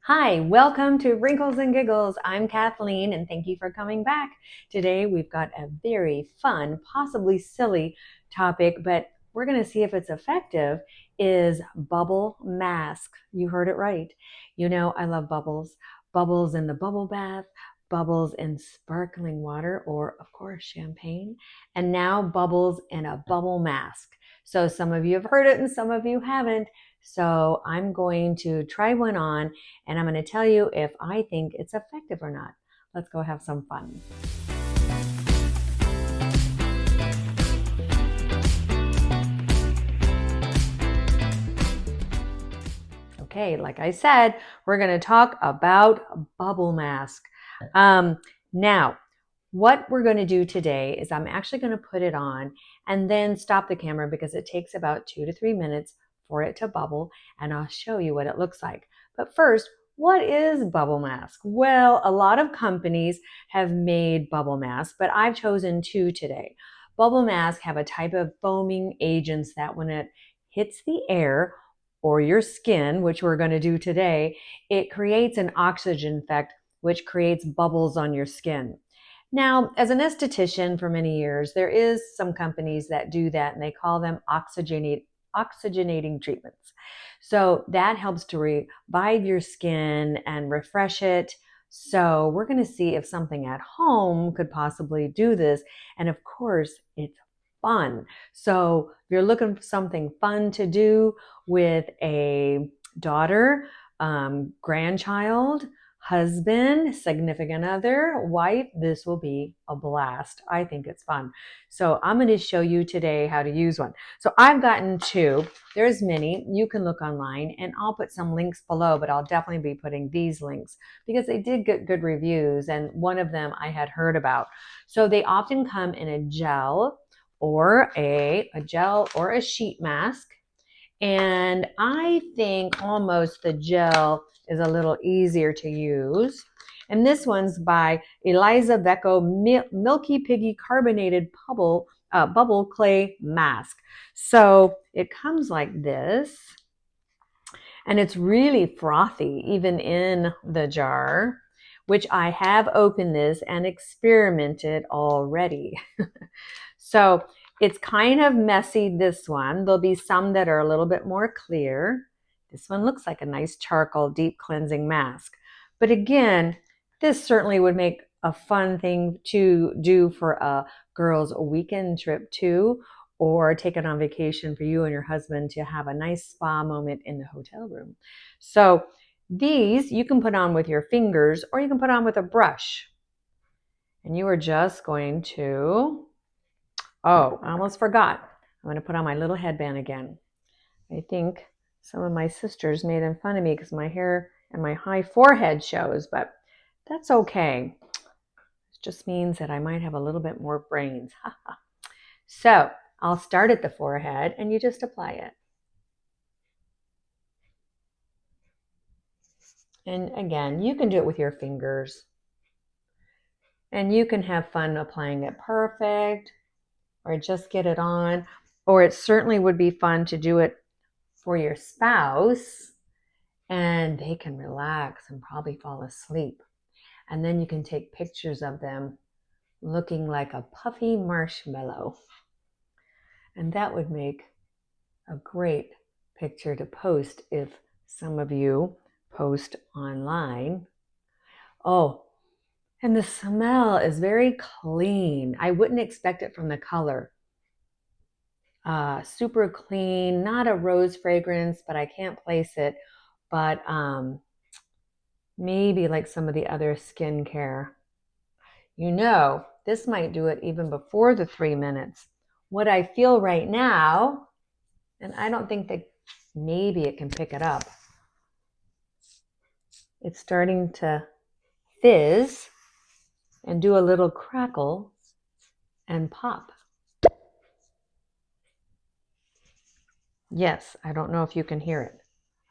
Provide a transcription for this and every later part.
Hi, welcome to Wrinkles and Giggles. I'm Kathleen and thank you for coming back. Today we've got a very fun, possibly silly topic, but we're going to see if it's effective, is bubble mask. You heard it right. You know, I love bubbles. Bubbles in the bubble bath, bubbles in sparkling water, or of course champagne, and now bubbles in a bubble mask. So some of you have heard it and some of you haven't. So I'm going to try one on and I'm going to tell you if I think it's effective or not. Let's go have some fun. Okay, like I said, we're going to talk about bubble mask. Now, what we're going to do today is I'm actually going to put it on and then stop the camera because it takes about 2 to 3 minutes for it to bubble, and I'll show you what it looks like. But first, what is bubble mask? Well, a lot of companies have made bubble masks, but I've chosen two today. Bubble masks have a type of foaming agents that when it hits the air or your skin, which we're going to do today, it creates an oxygen effect, which creates bubbles on your skin. Now, as an esthetician for many years, there is some companies that do that and they call them oxygenating treatments. So that helps to revive your skin and refresh it. So we're going to see if something at home could possibly do this. And of course, it's fun. So if you're looking for something fun to do with a daughter, grandchild, husband, significant other, wife, this will be a blast. I think it's fun. So I'm going to show you today how to use one. So I've gotten two. There's many. You can look online and I'll put some links below, but I'll definitely be putting these links because they did get good reviews and one of them I had heard about. So they often come in a gel or a sheet mask. And I think almost the gel is a little easier to use. And this one's by Eliza Becco Milky Piggy Carbonated Bubble Clay Mask. So it comes like this. And it's really frothy, even in the jar, which I have opened this and experimented already. So it's kind of messy, this one. There'll be some that are a little bit more clear. This one looks like a nice charcoal deep cleansing mask. But again, this certainly would make a fun thing to do for a girls' weekend trip too, or take it on vacation for you and your husband to have a nice spa moment in the hotel room. So these you can put on with your fingers or you can put on with a brush. And you are just going to, oh, I almost forgot. I'm going to put on my little headband again. I think some of my sisters made fun of me because my hair and my high forehead shows, but that's okay. It just means that I might have a little bit more brains. So I'll start at the forehead and you just apply it. And again, you can do it with your fingers. And you can have fun applying it perfect or just get it on. Or it certainly would be fun to do it for your spouse and they can relax and probably fall asleep. And then you can take pictures of them looking like a puffy marshmallow. And that would make a great picture to post if some of you post online. Oh, and the smell is very clean. I wouldn't expect it from the color. Super clean, not a rose fragrance, but I can't place it. But maybe like some of the other skincare. You know, this might do it even before the 3 minutes. What I feel right now, and I don't think that maybe it can pick it up. It's starting to fizz and do a little crackle and pop. Yes, I don't know if you can hear it.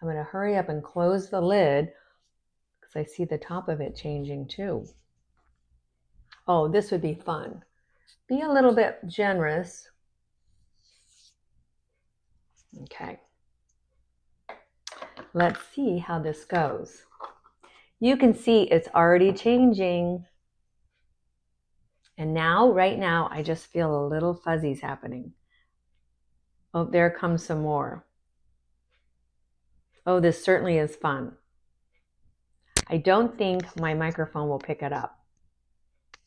I'm going to hurry up and close the lid because I see the top of it changing too. Oh, this would be fun. Be a little bit generous. Okay. Let's see how this goes. You can see it's already changing. And now, right now, I just feel a little fuzzies happening. Oh, there comes some more. Oh, this certainly is fun. I don't think my microphone will pick it up.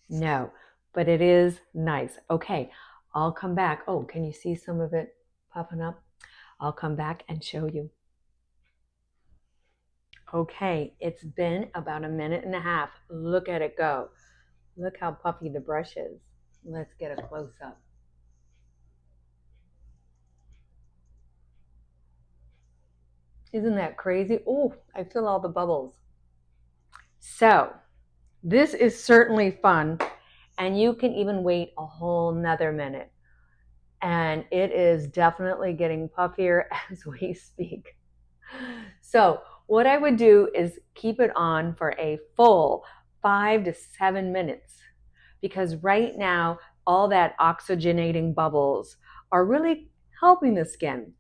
No, but it is nice. Okay, I'll come back. Oh, can you see some of it popping up? I'll come back and show you. Okay, it's been about a minute and a half. Look at it go. Look how puffy the brush is. Let's get a close up. Isn't that crazy? Oh, I feel all the bubbles. So, this is certainly fun, and you can even wait a whole nother minute. And it is definitely getting puffier as we speak. So what I would do is keep it on for a full 5 to 7 minutes, because right now all that oxygenating bubbles are really helping the skin.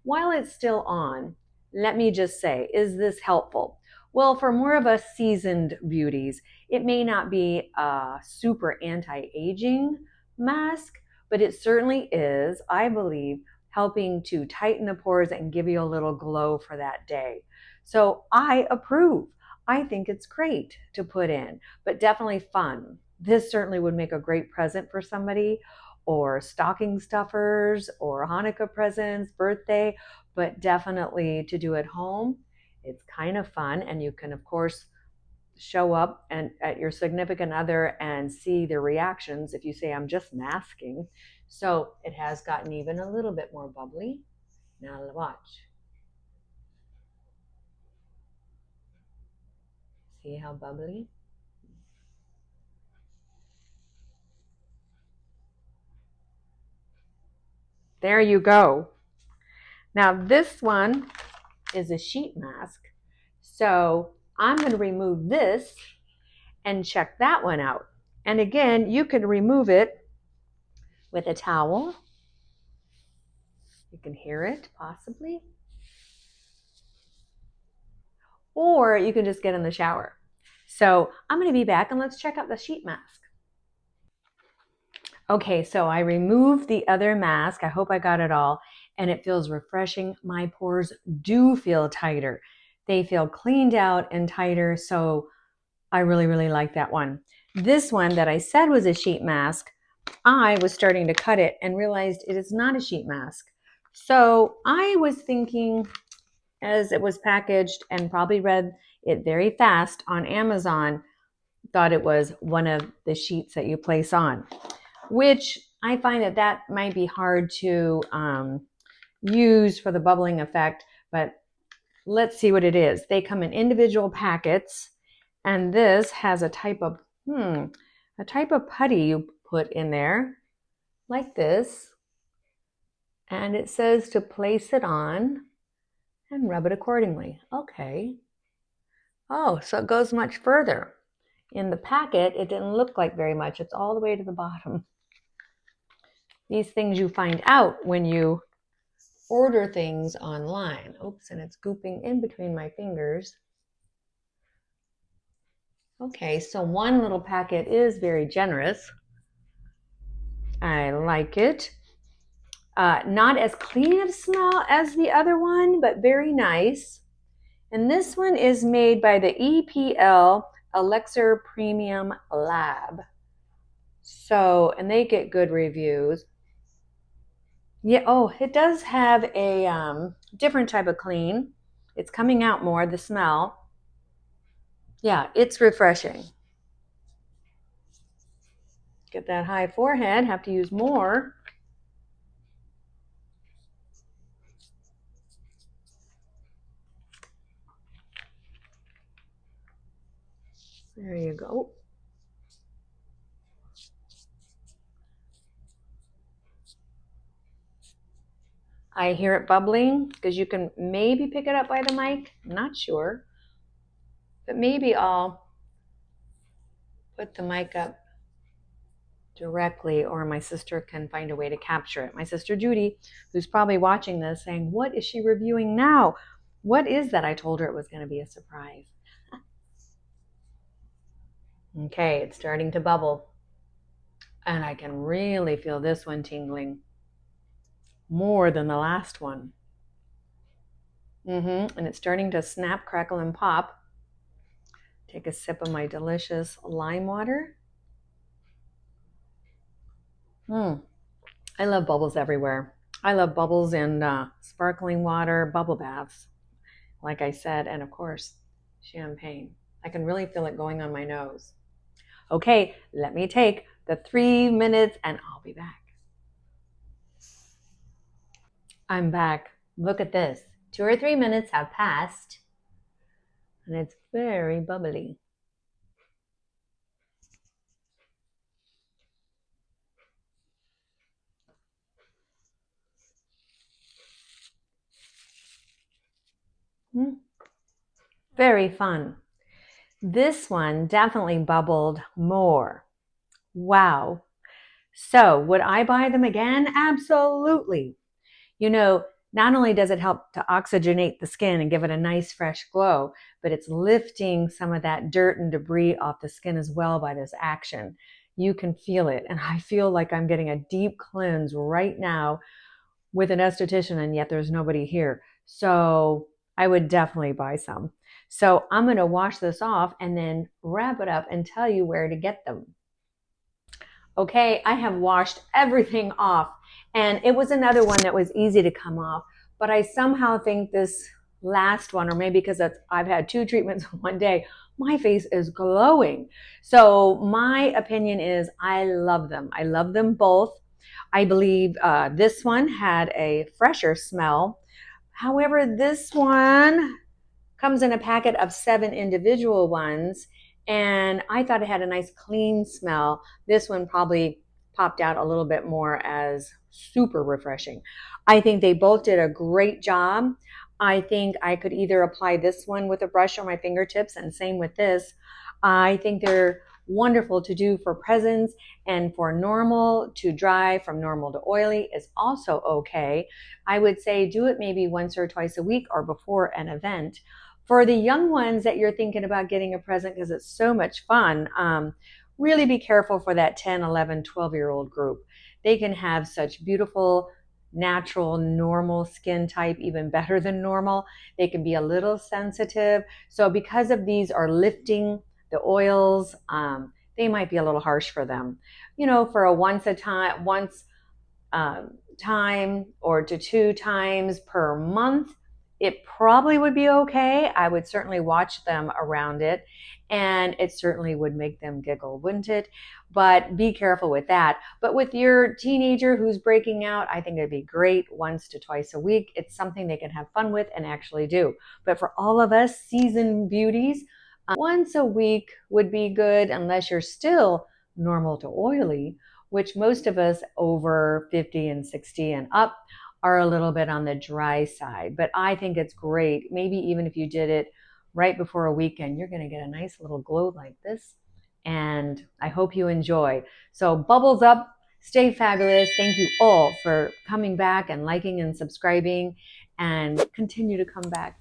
While it's still on, let me just say, is this helpful? Well, for more of us seasoned beauties, it may not be a super anti-aging mask, but it certainly is, I believe, helping to tighten the pores and give you a little glow for that day. So I approve. I think it's great to put in, but definitely fun. This certainly would make a great present for somebody, or stocking stuffers, or Hanukkah presents, birthday, but definitely to do at home. It's kind of fun, and you can, of course, show up and at your significant other and see their reactions if you say, I'm just masking. So it has gotten even a little bit more bubbly. Now watch. See how bubbly? There you go. Now this one is a sheet mask. So I'm going to remove this and check that one out. And again, you can remove it with a towel. You can hear it possibly. Or you can just get in the shower. So I'm going to be back and let's check out the sheet mask. Okay, so I removed the other mask. I hope I got it all. And it feels refreshing. My pores do feel tighter. They feel cleaned out and tighter. So I really, really like that one. This one that I said was a sheet mask, I was starting to cut it and realized it is not a sheet mask. So I was thinking, as it was packaged and probably read it very fast on Amazon, thought it was one of the sheets that you place on, which I find that might be hard to use for the bubbling effect, but let's see what it is. They come in individual packets, and this has a type of putty you put in there like this, and it says to place it on and rub it accordingly. Okay. Oh, so it goes much further. In the packet, it didn't look like very much. It's all the way to the bottom. These things you find out when you order things online. Oops, and it's gooping in between my fingers. Okay, so one little packet is very generous. I like it. Not as clean of smell as the other one, but very nice. And this one is made by the EPL Elixir Premium Lab. So, and they get good reviews. Yeah, oh, it does have a different type of clean. It's coming out more, the smell. Yeah, it's refreshing. Get that high forehead, have to use more. There you go. I hear it bubbling because you can maybe pick it up by the mic. I'm not sure. But maybe I'll put the mic up directly, or my sister can find a way to capture it. My sister Judy, who's probably watching this, saying, what is she reviewing now? What is that? I told her it was going to be a surprise. Okay, it's starting to bubble. And I can really feel this one tingling more than the last one. And it's starting to snap, crackle, and pop. Take a sip of my delicious lime water. I love bubbles everywhere. I love bubbles in sparkling water, bubble baths, like I said, and of course, champagne. I can really feel it going on my nose. Okay, let me take the 3 minutes and I'll be back. I'm back. Look at this. 2 or 3 minutes have passed and it's very bubbly. Very fun. This one definitely bubbled more. Wow. So, would I buy them again? Absolutely. You know, not only does it help to oxygenate the skin and give it a nice fresh glow, but it's lifting some of that dirt and debris off the skin as well by this action. You can feel it. And I feel like I'm getting a deep cleanse right now with an esthetician, and yet there's nobody here. So I would definitely buy some. So I'm going to wash this off and then wrap it up and tell you where to get them. Okay, I have washed everything off, and it was another one that was easy to come off, but I somehow think this last one, or maybe because I've had 2 treatments in one day, my face is glowing. So my opinion is I love them. I love them both. I believe this one had a fresher smell. However, this one comes in a packet of 7 individual ones, and I thought it had a nice clean smell. This one probably popped out a little bit more as super refreshing. I think they both did a great job. I think I could either apply this one with a brush on my fingertips, and same with this. I think they're wonderful to do for presents, and for normal to dry, from normal to oily is also okay. I would say do it maybe once or twice a week or before an event. For the young ones that you're thinking about getting a present because it's so much fun, really be careful for that 10, 11, 12-year-old group. They can have such beautiful, natural, normal skin type, even better than normal. They can be a little sensitive. So because of these are lifting the oils, they might be a little harsh for them. You know, for a time or to 2 times per month, it probably would be okay. I would certainly watch them around it, and it certainly would make them giggle, wouldn't it? But be careful with that. But with your teenager who's breaking out, I think it'd be great once to twice a week. It's something they can have fun with and actually do. But for all of us seasoned beauties, once a week would be good, unless you're still normal to oily, which most of us over 50 and 60 and up are a little bit on the dry side. But I think it's great. Maybe even if you did it right before a weekend, you're going to get a nice little glow like this. And I hope you enjoy. So bubbles up, stay fabulous. Thank you all for coming back and liking and subscribing, and continue to come back.